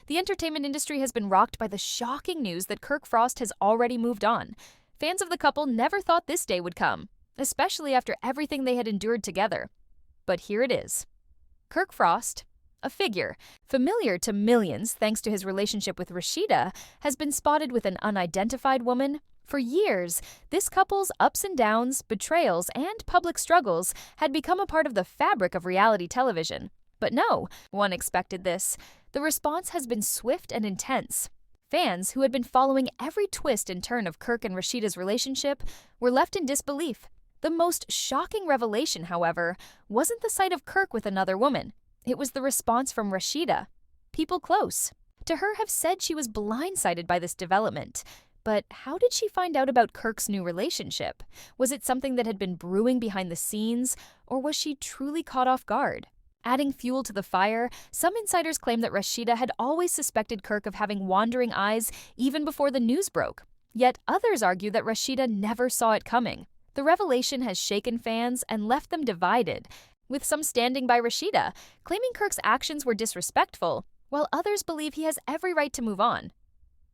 The entertainment industry has been rocked by the shocking news that Kirk Frost has already moved on. Fans of the couple never thought this day would come, especially after everything they had endured together. But here it is. Kirk Frost, a figure familiar to millions thanks to his relationship with Rasheeda, has been spotted with an unidentified woman. For years, this couple's ups and downs, betrayals, and public struggles had become a part of the fabric of reality television. But no one expected this. The response has been swift and intense. Fans, who had been following every twist and turn of Kirk and Rasheeda's relationship, were left in disbelief. The most shocking revelation, however, wasn't the sight of Kirk with another woman. It was the response from Rasheeda. People close to her have said she was blindsided by this development. But how did she find out about Kirk's new relationship? Was it something that had been brewing behind the scenes, or was she truly caught off guard? Adding fuel to the fire, some insiders claim that Rasheeda had always suspected Kirk of having wandering eyes even before the news broke. Yet others argue that Rasheeda never saw it coming. The revelation has shaken fans and left them divided, with some standing by Rasheeda, claiming Kirk's actions were disrespectful, while others believe he has every right to move on.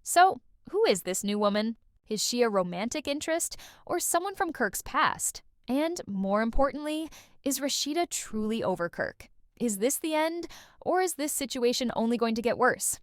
So, who is this new woman? Is she a romantic interest or someone from Kirk's past? And, more importantly, is Rasheeda truly over Kirk? Is this the end, or is this situation only going to get worse?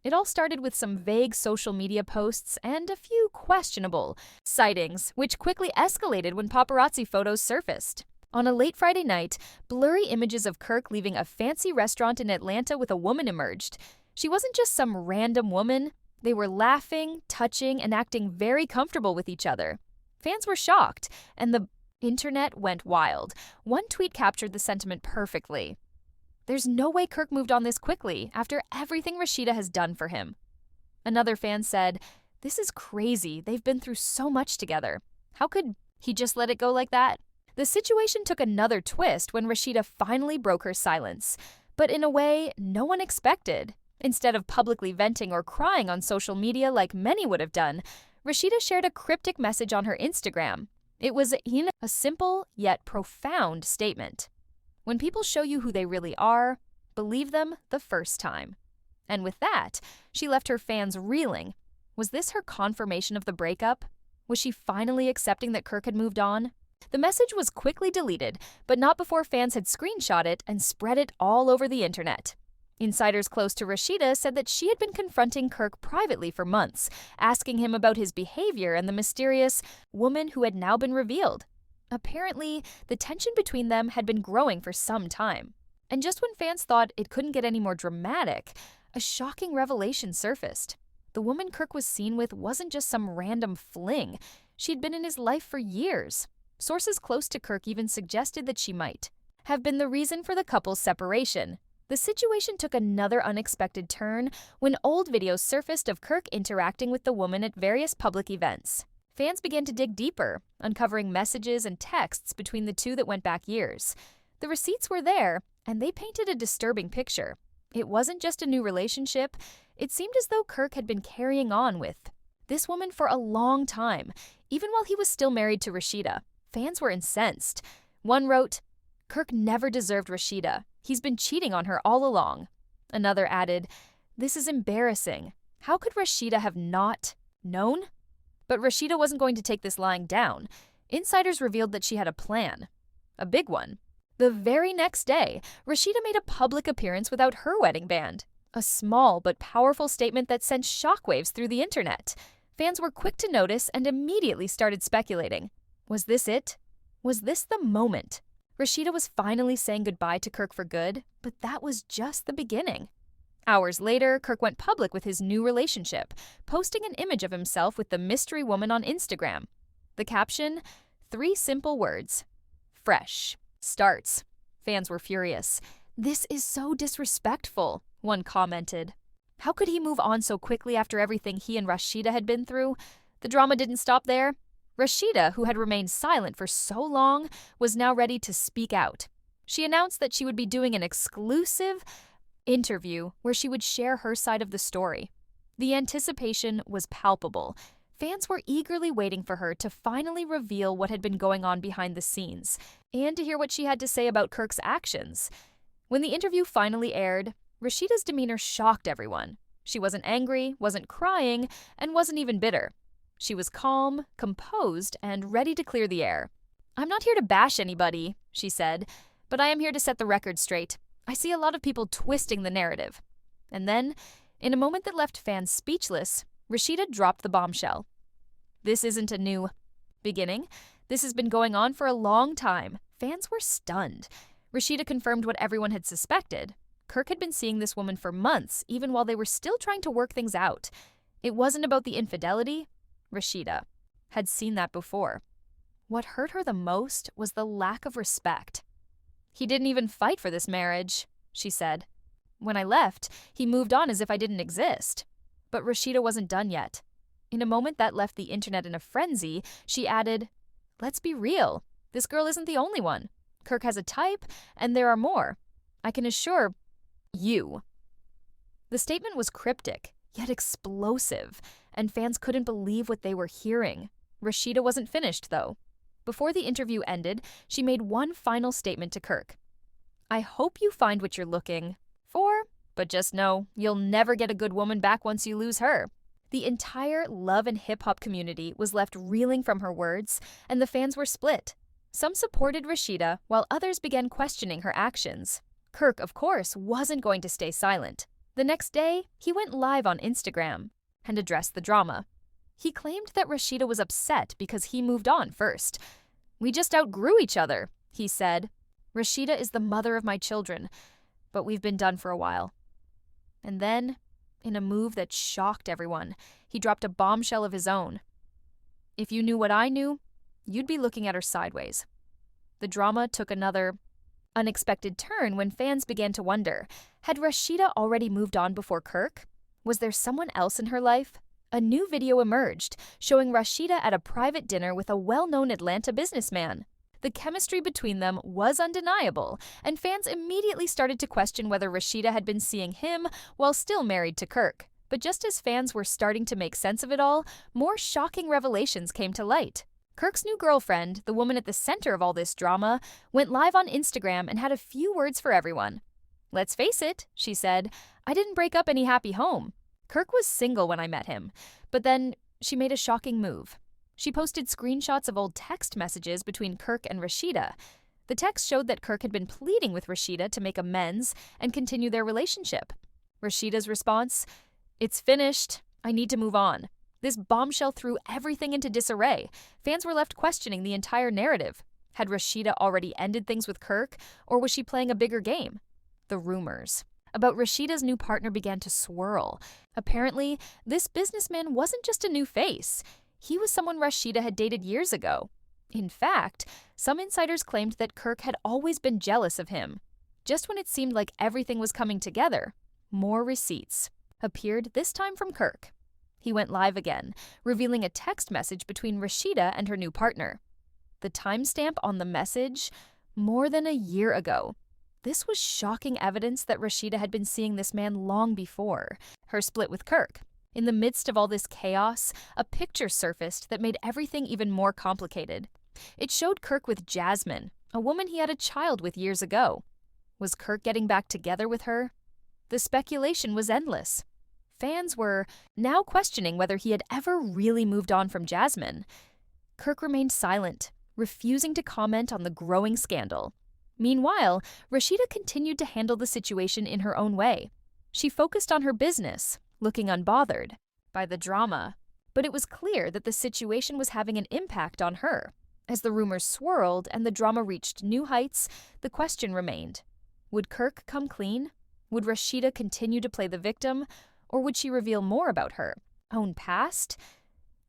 It all started with some vague social media posts and a few questionable sightings, which quickly escalated when paparazzi photos surfaced. On a late Friday night, blurry images of Kirk leaving a fancy restaurant in Atlanta with a woman emerged. She wasn't just some random woman. They were laughing, touching, and acting very comfortable with each other. Fans were shocked, and the internet went wild. One tweet captured the sentiment perfectly. "There's no way Kirk moved on this quickly after everything Rasheeda has done for him." Another fan said, "This is crazy. They've been through so much together. How could he just let it go like that?" The situation took another twist when Rasheeda finally broke her silence, but in a way no one expected. Instead of publicly venting or crying on social media like many would have done, Rasheeda shared a cryptic message on her Instagram. It was a simple yet profound statement. When people show you who they really are, believe them the first time. And with that, she left her fans reeling. Was this her confirmation of the breakup? Was she finally accepting that Kirk had moved on? The message was quickly deleted, but not before fans had screenshot it and spread it all over the internet. Insiders close to Rasheeda said that she had been confronting Kirk privately for months, asking him about his behavior and the mysterious woman who had now been revealed. Apparently, the tension between them had been growing for some time. And just when fans thought it couldn't get any more dramatic, a shocking revelation surfaced. The woman Kirk was seen with wasn't just some random fling. She'd been in his life for years. Sources close to Kirk even suggested that she might have been the reason for the couple's separation. The situation took another unexpected turn when old videos surfaced of Kirk interacting with the woman at various public events. Fans began to dig deeper, uncovering messages and texts between the two that went back years. The receipts were there, and they painted a disturbing picture. It wasn't just a new relationship. It seemed as though Kirk had been carrying on with this woman for a long time, even while he was still married to Rasheeda. Fans were incensed. One wrote, "Kirk never deserved Rasheeda. He's been cheating on her all along." Another added, "This is embarrassing. How could Rasheeda have not known?" But Rasheeda wasn't going to take this lying down. Insiders revealed that she had a plan. A big one. The very next day, Rasheeda made a public appearance without her wedding band. A small but powerful statement that sent shockwaves through the internet. Fans were quick to notice and immediately started speculating. Was this it? Was this the moment? Rasheeda was finally saying goodbye to Kirk for good, but that was just the beginning. Hours later, Kirk went public with his new relationship, posting an image of himself with the mystery woman on Instagram. The caption, 3 simple words: fresh starts. Fans were furious. "This is so disrespectful," one commented. How could he move on so quickly after everything he and Rasheeda had been through? The drama didn't stop there. Rasheeda, who had remained silent for so long, was now ready to speak out. She announced that she would be doing an exclusive interview where she would share her side of the story. The anticipation was palpable. Fans were eagerly waiting for her to finally reveal what had been going on behind the scenes, and to hear what she had to say about Kirk's actions. When the interview finally aired, Rasheeda's demeanor shocked everyone. She wasn't angry, wasn't crying, and wasn't even bitter. She was calm, composed, and ready to clear the air. "I'm not here to bash anybody," she said, "but I am here to set the record straight. I see a lot of people twisting the narrative." And then, in a moment that left fans speechless, Rasheeda dropped the bombshell. "This isn't a new beginning. This has been going on for a long time." Fans were stunned. Rasheeda confirmed what everyone had suspected. Kirk had been seeing this woman for months, even while they were still trying to work things out. It wasn't about the infidelity. Rasheeda had seen that before. What hurt her the most was the lack of respect. "He didn't even fight for this marriage," she said. "When I left, he moved on as if I didn't exist." But Rasheeda wasn't done yet. In a moment that left the internet in a frenzy, she added, "Let's be real. This girl isn't the only one. Kirk has a type, and there are more. I can assure you." The statement was cryptic, yet explosive, and fans couldn't believe what they were hearing. Rasheeda wasn't finished, though. Before the interview ended, she made one final statement to Kirk. "I hope you find what you're looking for, but just know you'll never get a good woman back once you lose her." The entire love and hip-hop community was left reeling from her words, and the fans were split. Some supported Rasheeda, while others began questioning her actions. Kirk, of course, wasn't going to stay silent. The next day, he went live on Instagram and addressed the drama. He claimed that Rasheeda was upset because he moved on first. "We just outgrew each other," he said. "Rasheeda is the mother of my children, but we've been done for a while." And then, in a move that shocked everyone, he dropped a bombshell of his own. "If you knew what I knew, you'd be looking at her sideways." The drama took another unexpected turn when fans began to wonder, had Rasheeda already moved on before Kirk? Was there someone else in her life? A new video emerged, showing Rasheeda at a private dinner with a well-known Atlanta businessman. The chemistry between them was undeniable, and fans immediately started to question whether Rasheeda had been seeing him while still married to Kirk. But just as fans were starting to make sense of it all, more shocking revelations came to light. Kirk's new girlfriend, the woman at the center of all this drama, went live on Instagram and had a few words for everyone. "Let's face it," she said, "I didn't break up any happy home. Kirk was single when I met him." But then she made a shocking move. She posted screenshots of old text messages between Kirk and Rasheeda. The text showed that Kirk had been pleading with Rasheeda to make amends and continue their relationship. Rasheeda's response, "It's finished. I need to move on." This bombshell threw everything into disarray. Fans were left questioning the entire narrative. Had Rasheeda already ended things with Kirk, or was she playing a bigger game? The rumors about Rasheeda's new partner began to swirl. Apparently, this businessman wasn't just a new face. He was someone Rasheeda had dated years ago. In fact, some insiders claimed that Kirk had always been jealous of him. Just when it seemed like everything was coming together, more receipts appeared, this time from Kirk. He went live again, revealing a text message between Rasheeda and her new partner. The timestamp on the message, more than a year ago. This was shocking evidence that Rasheeda had been seeing this man long before her split with Kirk. In the midst of all this chaos, a picture surfaced that made everything even more complicated. It showed Kirk with Jasmine, a woman he had a child with years ago. Was Kirk getting back together with her? The speculation was endless. Fans were now questioning whether he had ever really moved on from Jasmine. Kirk remained silent, refusing to comment on the growing scandal. Meanwhile, Rasheeda continued to handle the situation in her own way. She focused on her business, looking unbothered by the drama. But it was clear that the situation was having an impact on her. As the rumors swirled and the drama reached new heights, the question remained. Would Kirk come clean? Would Rasheeda continue to play the victim? Or would she reveal more about her own past?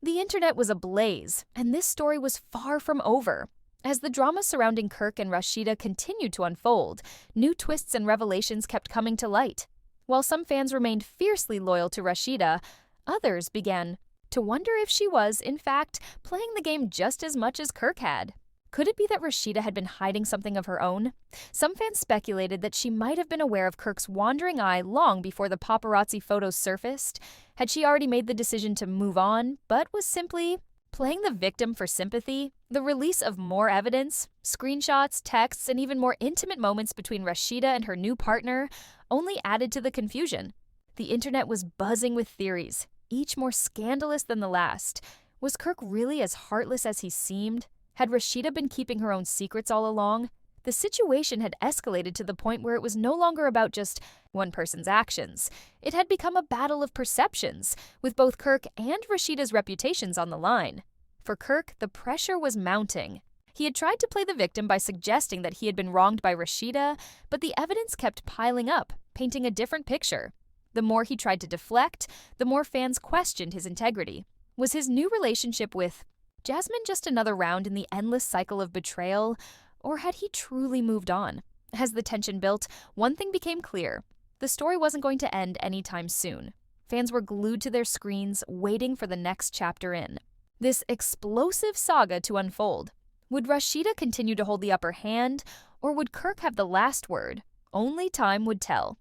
The internet was ablaze, and this story was far from over. As the drama surrounding Kirk and Rasheeda continued to unfold, new twists and revelations kept coming to light. While some fans remained fiercely loyal to Rasheeda, others began to wonder if she was, in fact, playing the game just as much as Kirk had. Could it be that Rasheeda had been hiding something of her own? Some fans speculated that she might have been aware of Kirk's wandering eye long before the paparazzi photos surfaced. Had she already made the decision to move on, but was simply playing the victim for sympathy? The release of more evidence, screenshots, texts, and even more intimate moments between Rasheeda and her new partner only added to the confusion. The internet was buzzing with theories, each more scandalous than the last. Was Kirk really as heartless as he seemed? Had Rasheeda been keeping her own secrets all along? The situation had escalated to the point where it was no longer about just one person's actions. It had become a battle of perceptions, with both Kirk and Rasheeda's reputations on the line. For Kirk, the pressure was mounting. He had tried to play the victim by suggesting that he had been wronged by Rasheeda, but the evidence kept piling up, painting a different picture. The more he tried to deflect, the more fans questioned his integrity. Was his new relationship with Jasmine just another round in the endless cycle of betrayal, or had he truly moved on? As the tension built, one thing became clear. The story wasn't going to end anytime soon. Fans were glued to their screens, waiting for the next chapter in this explosive saga to unfold. Would Rasheeda continue to hold the upper hand, or would Kirk have the last word? Only time would tell.